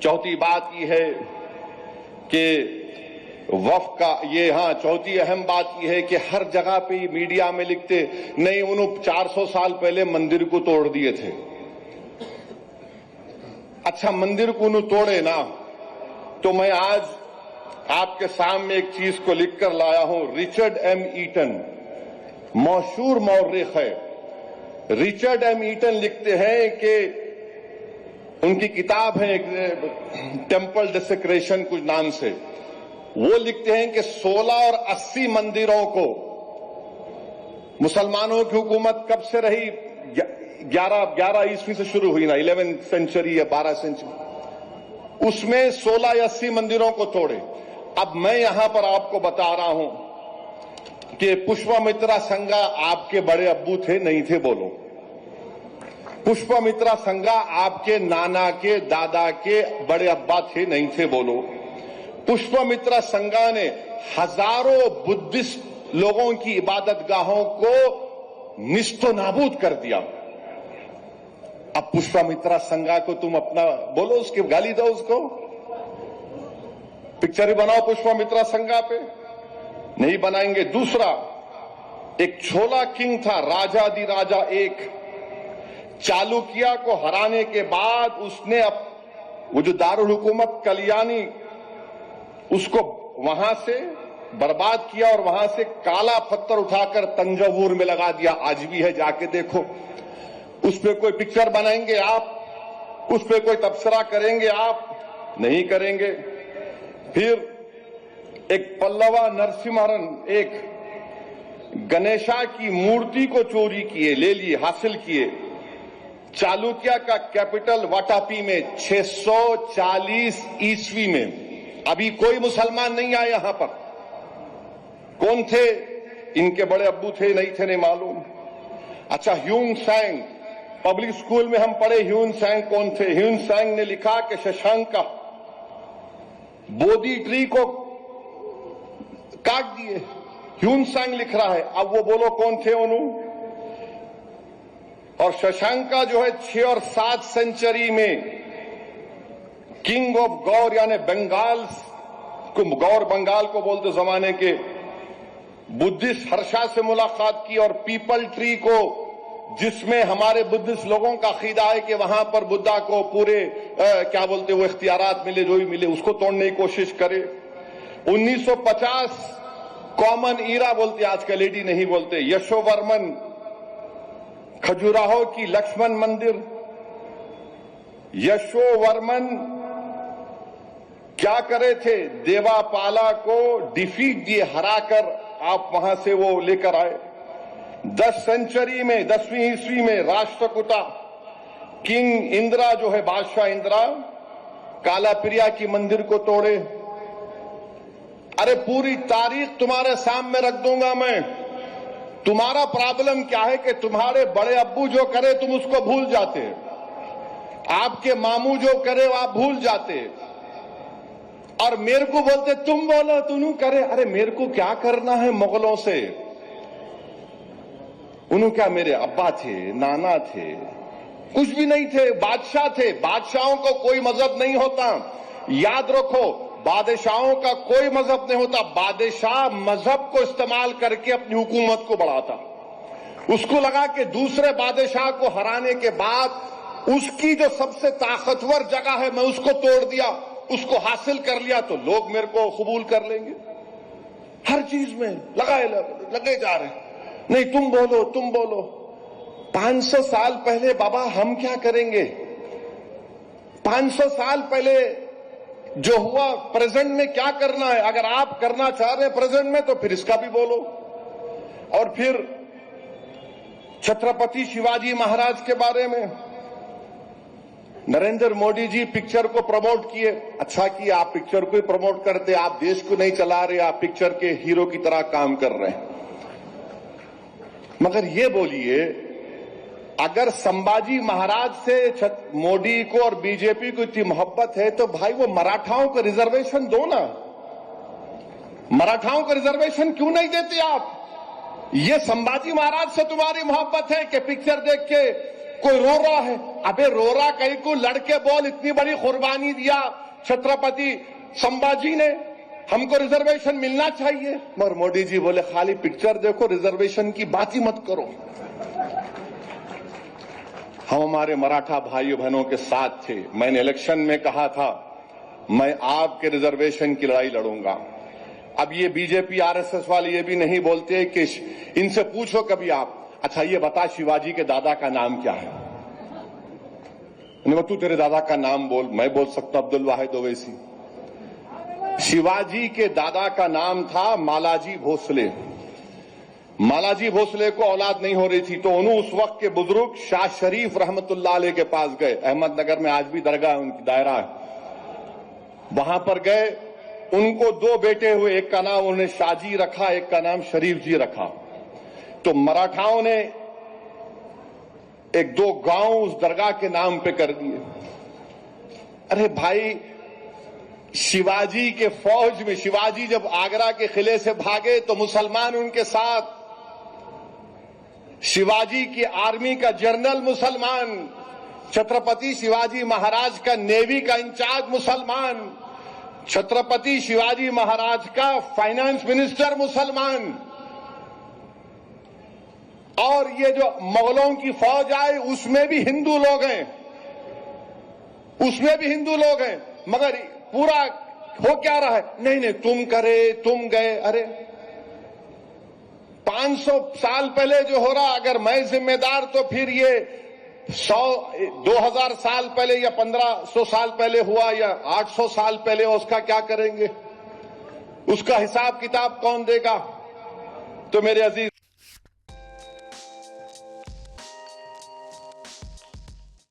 चौथी बात यह है कि वफ का ये, हाँ, चौथी अहम बात यह है कि हर जगह पे मीडिया में लिखते नहीं, उन्होंने 400 साल पहले मंदिर को तोड़ दिए थे। अच्छा, मंदिर को उन्होंने तोड़े ना, तो मैं आज आपके सामने एक चीज को लिखकर लाया हूं। रिचर्ड एम ईटन, मशहूर मौर्रिख है, रिचर्ड एम ईटन लिखते हैं कि उनकी किताब है टेम्पल डिसेक्रेशन कुछ नाम से, वो लिखते हैं कि 16 और 80 मंदिरों को मुसलमानों की हुकूमत कब से रही, 11 ईस्वी से शुरू हुई ना, 11th सेंचुरी या 12 सेंचुरी, उसमें 16 या 80 मंदिरों को तोड़े। अब मैं यहां पर आपको बता रहा हूं कि पुष्पमित्रा संगा आपके बड़े अब्बू थे, नहीं थे? बोलो। पुष्पमित्रा संगा आपके नाना के दादा के बड़े अब्बा थे, नहीं थे? बोलो। पुष्पमित्रा संगा ने हजारों बुद्धिस्ट लोगों की इबादतगाहों को निस्तो नाबूद कर दिया। अब पुष्पमित्रा संगा को तुम अपना बोलो, उसकी गाली दो, उसको पिक्चर ही बनाओ पुष्पमित्रा संगा पे, नहीं बनाएंगे। दूसरा, एक छोला किंग था, राजाधिराजा एक, चालुक्य को हराने के बाद उसने वो जो दारुल हुकूमत कल्याणी, उसको वहां से बर्बाद किया और वहां से काला पत्थर उठाकर तंजावुर में लगा दिया। आज भी है, जाके देखो। उस पर कोई पिक्चर बनाएंगे आप? उस पर कोई तबसरा करेंगे आप? नहीं करेंगे। फिर एक पल्लवा नरसिम्हन, एक गणेशा की मूर्ति को चोरी किए, ले लिए, हासिल किए। चालुक्य का कैपिटल वाटापी में 640 ईस्वी में। अभी कोई मुसलमान नहीं आए यहां पर। कौन थे? इनके बड़े अब्बू थे, नहीं थे? नहीं मालूम। अच्छा, ह्यून सैंग, पब्लिक स्कूल में हम पढ़े, ह्यून सैंग कौन थे? ह्यून सैंग ने लिखा कि शशांक का बोधि ट्री को काट दिए। ह्यून सैंग लिख रहा है। अब वो बोलो कौन थे उन्होंने? और शशांका जो है 6 और 7 सेंचुरी में किंग ऑफ गौर यानी बंगाल को, गौर बंगाल को बोलते जमाने के, बुद्धिस्ट हर्षा से मुलाकात की और पीपल ट्री को, जिसमें हमारे बुद्धिस्ट लोगों का अकीदा है कि वहां पर बुद्धा को पूरे क्या बोलते वो इख्तियारात मिले, जो भी मिले, उसको तोड़ने की कोशिश करे। 1950 कॉमन ईरा बोलते, आजकल एडी नहीं बोलते। यशोवर्मन, खजुराहो की लक्ष्मण मंदिर, यशोवर्मन क्या करे थे? देवापाला को डिफीट दिए, हराकर आप वहां से वो लेकर आए। 10 सेंचुरी में, 10वीं ईस्वी में राष्ट्रकूटा किंग इंदिरा जो है, बादशाह इंदिरा, कालाप्रिया की मंदिर को तोड़े। अरे पूरी तारीख तुम्हारे सामने रख दूंगा मैं। तुम्हारा प्रॉब्लम क्या है कि तुम्हारे बड़े अब्बू जो करे तुम उसको भूल जाते, आपके मामू जो करे वो आप भूल जाते, और मेरे को बोलते तुम बोलो तुम करे। अरे मेरे को क्या करना है मुगलों से? उन्होंने क्या, मेरे अब्बा थे, नाना थे, कुछ भी नहीं थे, बादशाह थे। बादशाहों को कोई मजहब नहीं होता, याद रखो। बादशाहों का कोई मजहब नहीं होता। बादशाह मजहब को इस्तेमाल करके अपनी हुकूमत को बढ़ाता। उसको लगा कि दूसरे बादशाह को हराने के बाद उसकी जो सबसे ताकतवर जगह है मैं उसको तोड़ दिया, उसको हासिल कर लिया, तो लोग मेरे को कबूल कर लेंगे। हर चीज में लगे जा रहे हैं। नहीं, तुम बोलो, तुम बोलो। 500 साल पहले बाबा हम क्या करेंगे? 500 साल पहले जो हुआ प्रेजेंट में क्या करना है? अगर आप करना चाह रहे हैं प्रेजेंट में तो फिर इसका भी बोलो। और फिर छत्रपति शिवाजी महाराज के बारे में नरेंद्र मोदी जी पिक्चर को प्रमोट किए। अच्छा किया, आप पिक्चर को ही प्रमोट करते, आप देश को नहीं चला रहे, आप पिक्चर के हीरो की तरह काम कर रहे हैं। मगर ये बोलिए, अगर संभाजी महाराज से मोदी को और बीजेपी को इतनी मोहब्बत है तो भाई वो मराठाओं को रिजर्वेशन दो ना। मराठाओं को रिजर्वेशन क्यों नहीं देते आप? ये संभाजी महाराज से तुम्हारी मोहब्बत है कि पिक्चर देख के कोई रो रहा है, अबे रो रहा कहीं को, लड़के बोल, इतनी बड़ी कुर्बानी दिया छत्रपति संभाजी ने, हमको रिजर्वेशन मिलना चाहिए। मगर मोदी जी बोले खाली पिक्चर देखो, रिजर्वेशन की बात ही मत करो। हम हमारे मराठा भाइयों बहनों के साथ थे। मैंने इलेक्शन में कहा था मैं आपके रिजर्वेशन की लड़ाई लड़ूंगा। अब ये बीजेपी आरएसएस वाले ये भी नहीं बोलते कि इनसे पूछो कभी आप, अच्छा ये बता शिवाजी के दादा का नाम क्या है? तू तेरे दादा का नाम बोल। मैं बोल सकता हूं अब्दुल वाहिद ओवैसी। शिवाजी के दादा का नाम था मालाजी भोसले। मालाजी भोसले को औलाद नहीं हो रही थी तो उन्होंने उस वक्त के बुजुर्ग शाह शरीफ रहमतुल्लाह अलैह के पास गए। अहमदनगर में आज भी दरगाह उनकी दायरा है, वहां पर गए। उनको दो बेटे हुए, एक का नाम उन्होंने शाहजी रखा, एक का नाम शरीफ जी रखा। तो मराठाओं ने एक दो गांव उस दरगाह के नाम पे कर दिए। अरे भाई, शिवाजी के फौज में, शिवाजी जब आगरा के किले से भागे तो मुसलमान उनके साथ, शिवाजी की आर्मी का जनरल मुसलमान, छत्रपति शिवाजी महाराज का नेवी का इंचार्ज मुसलमान, छत्रपति शिवाजी महाराज का फाइनेंस मिनिस्टर मुसलमान, और ये जो मुगलों की फौज आई उसमें भी हिंदू लोग हैं, उसमें भी हिंदू लोग हैं। मगर पूरा हो क्या रहा है, नहीं नहीं तुम करे तुम गए। अरे 500 साल पहले जो हो रहा, अगर मैं जिम्मेदार तो फिर ये 2000 साल पहले या 1500 साल पहले हुआ या 800 साल पहले, उसका क्या करेंगे? उसका हिसाब किताब कौन देगा? तो मेरे अजीज